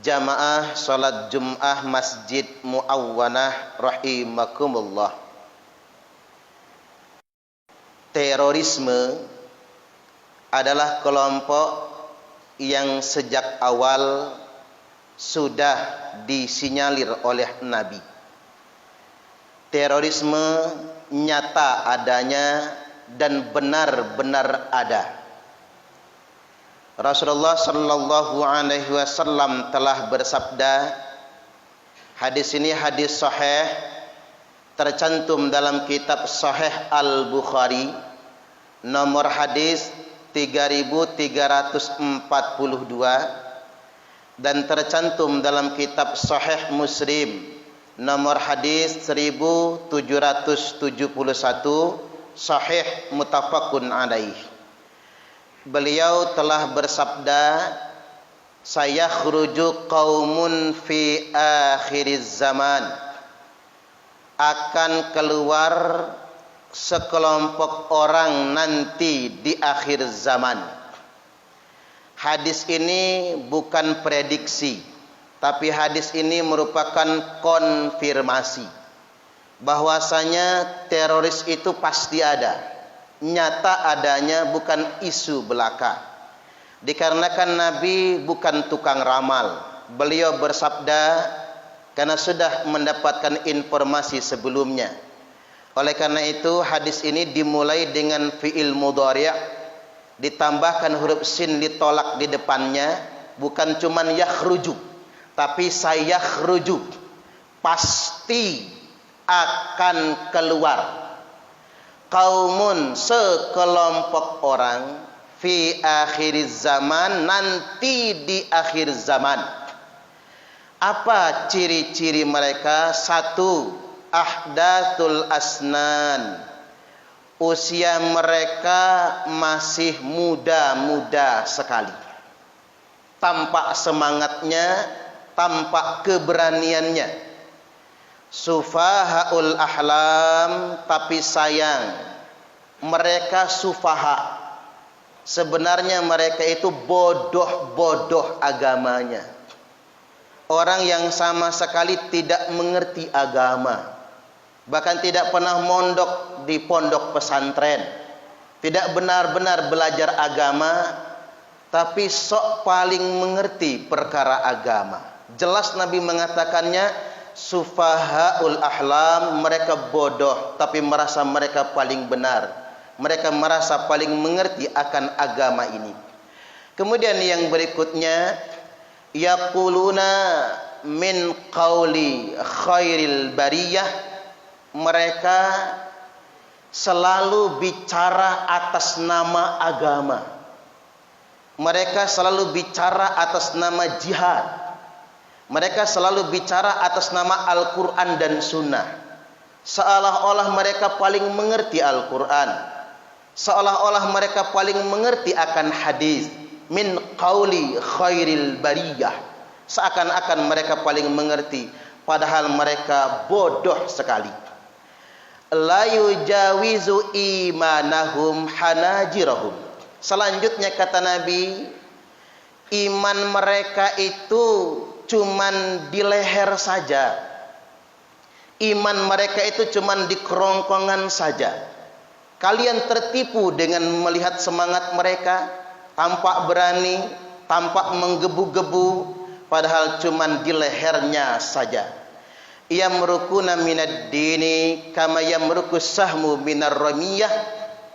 Jamaah salat Jum'ah Masjid Muawwanah rahimakumullah. Terorisme adalah kelompok yang sejak awal sudah disinyalir oleh Nabi. Terorisme nyata adanya dan benar-benar ada. Rasulullah sallallahu alaihi wasallam telah bersabda, hadis ini hadis sahih, tercantum dalam kitab Sahih Al-Bukhari, nomor hadis 3342, dan tercantum dalam kitab Sahih Muslim, nomor hadis 1771, sahih muttafaqun alaih. Beliau telah bersabda, sayakhruju qaumun fi akhiriz zaman, akan keluar sekelompok orang nanti di akhir zaman. Hadis ini bukan prediksi, tapi hadis ini merupakan konfirmasi bahwasanya teroris itu pasti ada. Nyata adanya, bukan isu belaka. Dikarenakan Nabi bukan tukang ramal. Beliau bersabda karena sudah mendapatkan informasi sebelumnya. Oleh karena itu hadis ini dimulai dengan fi'il mudhari', ditambahkan huruf sin ditolak di depannya, bukan cuman yakhruju, tapi sayakhruju, pasti akan keluar. Kaumun, sekelompok orang, fi akhir zaman, nanti di akhir zaman. Apa ciri-ciri mereka? Satu, ahdathul asnan, usia mereka masih muda-muda sekali. Tampak semangatnya, tampak keberaniannya. Sufahaul ahlam, tapi sayang mereka sufaha. Sebenarnya mereka itu bodoh-bodoh agamanya. Orang yang sama sekali tidak mengerti agama, bahkan tidak pernah mondok di pondok pesantren, tidak benar-benar belajar agama, tapi sok paling mengerti perkara agama. Jelas Nabi mengatakannya, sufahaul ahlam, mereka bodoh tapi merasa mereka paling benar. Mereka merasa paling mengerti akan agama ini. Kemudian yang berikutnya, yaquluna min qauli khairil bariyah, mereka selalu bicara atas nama agama. Mereka selalu bicara atas nama jihad. Mereka selalu bicara atas nama Al-Quran dan Sunnah. Seolah-olah mereka paling mengerti Al-Quran, seolah-olah mereka paling mengerti akan hadis. Min qauli khairil bariyah, seakan-akan mereka paling mengerti, padahal mereka bodoh sekali. La yujawizu imanahum hanajirahum. Selanjutnya kata Nabi, iman mereka itu cuman di leher saja. Iman mereka itu cuman di kerongkongan saja. Kalian tertipu dengan melihat semangat mereka, tampak berani, tampak menggebu-gebu, padahal cuman di lehernya saja. Yamrukuna minad dini kama yamrukus sahmu minar ramiyah.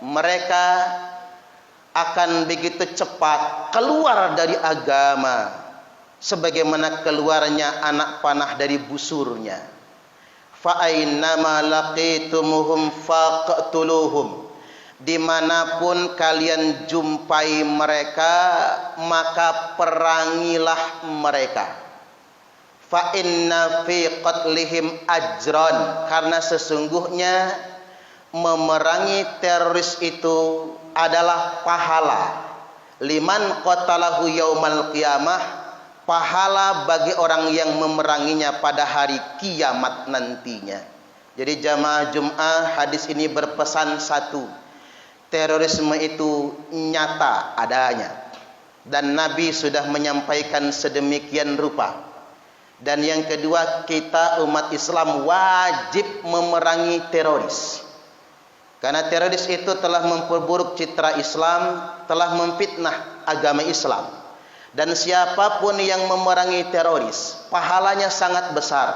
Mereka akan begitu cepat keluar dari agama sebagaimana keluarnya anak panah dari busurnya. Fa ainnama laqitumuhum faqtuluhum, dimanapun kalian jumpai mereka maka perangilah mereka. Fa inna fi qatlihim ajran, karena sesungguhnya memerangi teroris itu adalah pahala. Liman qatalahu yaumal qiyamah, pahala bagi orang yang memeranginya pada hari kiamat nantinya. Jadi jamaah Jum'ah, hadis ini berpesan satu, terorisme itu nyata adanya. dan Nabi sudah menyampaikan sedemikian rupa. Dan yang kedua, kita umat Islam wajib memerangi teroris. Karena teroris itu telah memperburuk citra Islam, telah memfitnah agama Islam. Dan siapapun yang memerangi teroris, pahalanya sangat besar.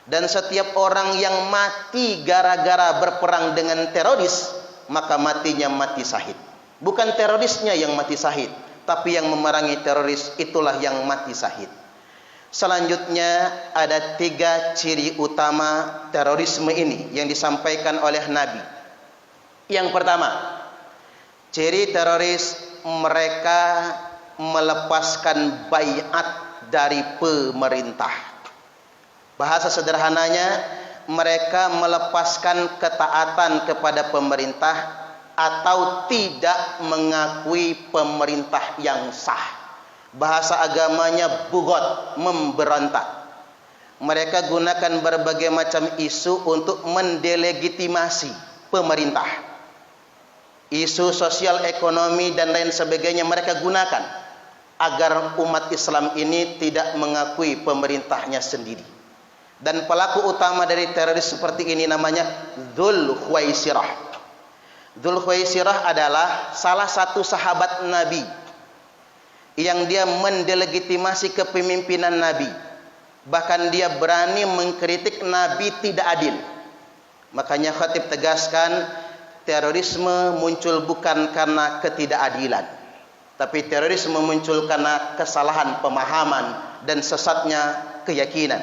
Dan setiap orang yang mati gara-gara berperang dengan teroris, maka matinya mati syahid. Bukan terorisnya yang mati syahid, tapi yang memerangi teroris itulah yang mati syahid. Selanjutnya ada 3 ciri utama terorisme ini yang disampaikan oleh Nabi. Yang pertama, ciri teroris, mereka melepaskan baiat dari pemerintah. Bahasa sederhananya, mereka melepaskan ketaatan kepada pemerintah atau tidak mengakui pemerintah yang sah. Bahasa agamanya bughad, memberontak. Mereka gunakan berbagai macam isu untuk mendelegitimasi pemerintah. Isu sosial, ekonomi dan lain sebagainya mereka gunakan agar umat Islam ini tidak mengakui pemerintahnya sendiri. Dan pelaku utama dari teroris seperti ini namanya Dzul Khuwaisirah. Dzul Khuwaisirah adalah salah satu sahabat Nabi yang dia mendelegitimasi kepemimpinan Nabi. Bahkan dia berani mengkritik Nabi tidak adil. Makanya khatib tegaskan, terorisme muncul bukan karena ketidakadilan, tapi terorisme muncul karena kesalahan pemahaman dan sesatnya keyakinan.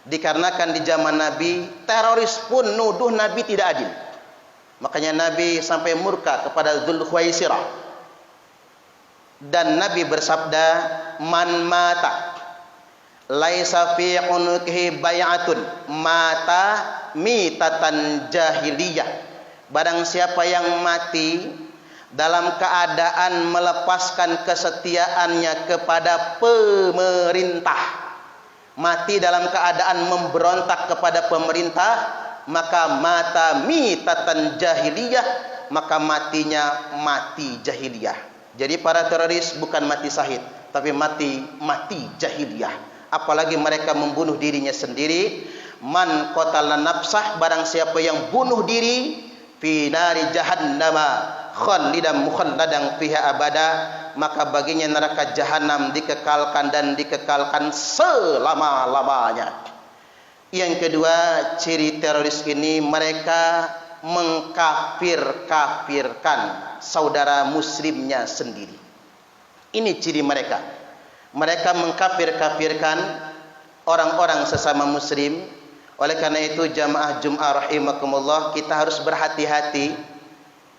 Dikarenakan di zaman Nabi, teroris pun nuduh Nabi tidak adil. Makanya Nabi sampai murka kepada Dzul Khuwaisirah. Dan Nabi bersabda, man mata laisa fi unuqihi bai'atun mata mitatan jahiliyah. Barang siapa yang mati dalam keadaan melepaskan kesetiaannya kepada pemerintah, mati dalam keadaan memberontak kepada pemerintah, maka mata mitatan jahiliyah, maka matinya mati jahiliyah. Jadi para teroris bukan mati syahid, tapi mati jahiliyah. Apalagi mereka membunuh dirinya sendiri. Man qatala nafsah, barang siapa yang bunuh diri, fi nari jahannama khalidan mukhalladan fiha abada, maka baginya neraka jahanam dikekalkan dan dikekalkan selama-lamanya. Yang kedua, ciri teroris ini mereka mengkafir-kafirkan saudara muslimnya sendiri. Ini ciri mereka. Mereka mengkafir-kafirkan orang-orang sesama muslim. Oleh karena itu jamaah Jum'ah rahimakumullah, kita harus berhati-hati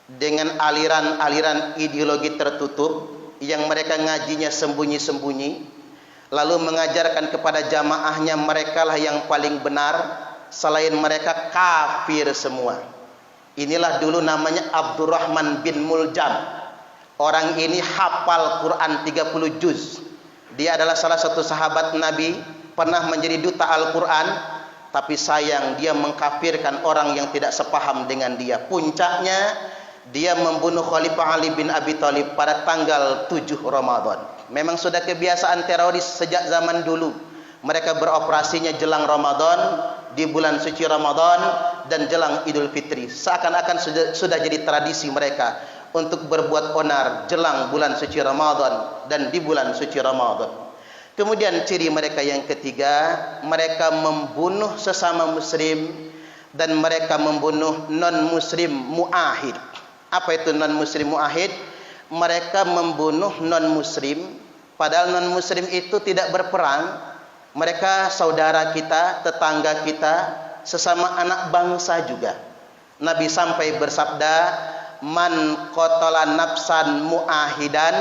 dengan aliran-aliran ideologi tertutup yang mereka ngajinya sembunyi-sembunyi, lalu mengajarkan kepada jamaahnya merekalah yang paling benar, selain mereka kafir semua. Inilah dulu namanya Abdurrahman bin Muljam. Orang ini hafal Quran 30 juz. Dia adalah salah satu sahabat Nabi, pernah menjadi duta Al-Quran, tapi sayang dia mengkafirkan orang yang tidak sepaham dengan dia. Puncaknya dia membunuh Khalifah Ali bin Abi Thalib pada tanggal 7 Ramadan. Memang sudah kebiasaan teroris sejak zaman dulu. Mereka beroperasinya jelang Ramadan, di bulan suci Ramadan, dan jelang Idul Fitri. Seakan-akan sudah jadi tradisi mereka untuk berbuat onar jelang bulan suci Ramadan dan di bulan suci Ramadan. Kemudian ciri mereka yang ketiga, mereka membunuh sesama muslim dan mereka membunuh non-muslim mu'ahid. Apa itu non-muslim mu'ahid? Mereka membunuh non-muslim, padahal non-muslim itu tidak berperang. Mereka saudara kita, tetangga kita, sesama anak bangsa juga. Nabi sampai bersabda, man qatala nafsan mu'ahidan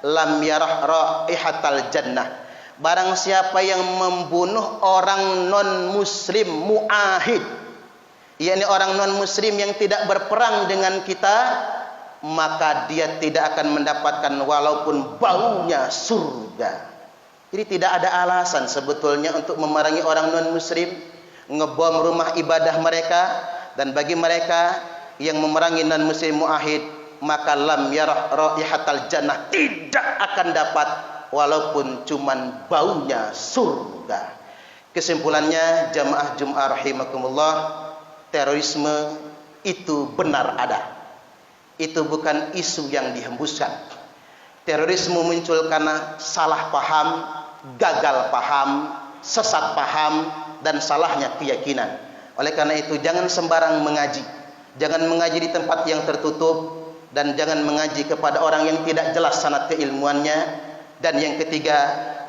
lam yarah raihatal jannah. Barang siapa yang membunuh orang non-muslim mu'ahid, yakni orang non-muslim yang tidak berperang dengan kita, maka dia tidak akan mendapatkan walaupun baunya surga. Jadi tidak ada alasan sebetulnya untuk memerangi orang non-muslim, ngebom rumah ibadah mereka. Dan bagi mereka yang memerangi non-muslim mu'ahid, maka lam yarah raihatal jannah, tidak akan dapat walaupun cuman baunya surga. Kesimpulannya jamaah Jumat rahimakumullah, terorisme itu benar ada. Itu bukan isu yang dihembuskan. Terorisme muncul karena salah paham, gagal paham, sesat paham, dan salahnya keyakinan. Oleh karena itu jangan sembarang mengaji. Jangan mengaji di tempat yang tertutup, dan jangan mengaji kepada orang yang tidak jelas sanad keilmuannya. Dan yang ketiga,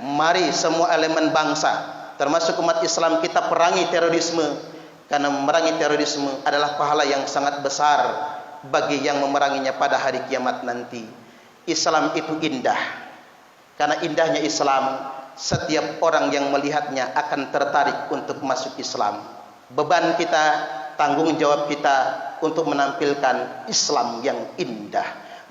mari semua elemen bangsa termasuk umat Islam kita perangi terorisme, karena memerangi terorisme adalah pahala yang sangat besar bagi yang memeranginya pada hari kiamat nanti. Islam itu indah. Karena indahnya Islam, setiap orang yang melihatnya akan tertarik untuk masuk Islam. Beban kita, tanggung jawab kita untuk menampilkan Islam yang indah.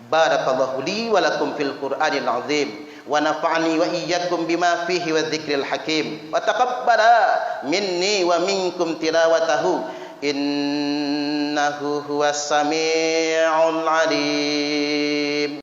Barakallahu li wa lakum fil Qur'anil azim, wa nafa'ani wa iyyakum bima fihi wa dzikril hakim, wa taqabbala minni wa minkum tilawatahu, innahu huwas sami'ul alim.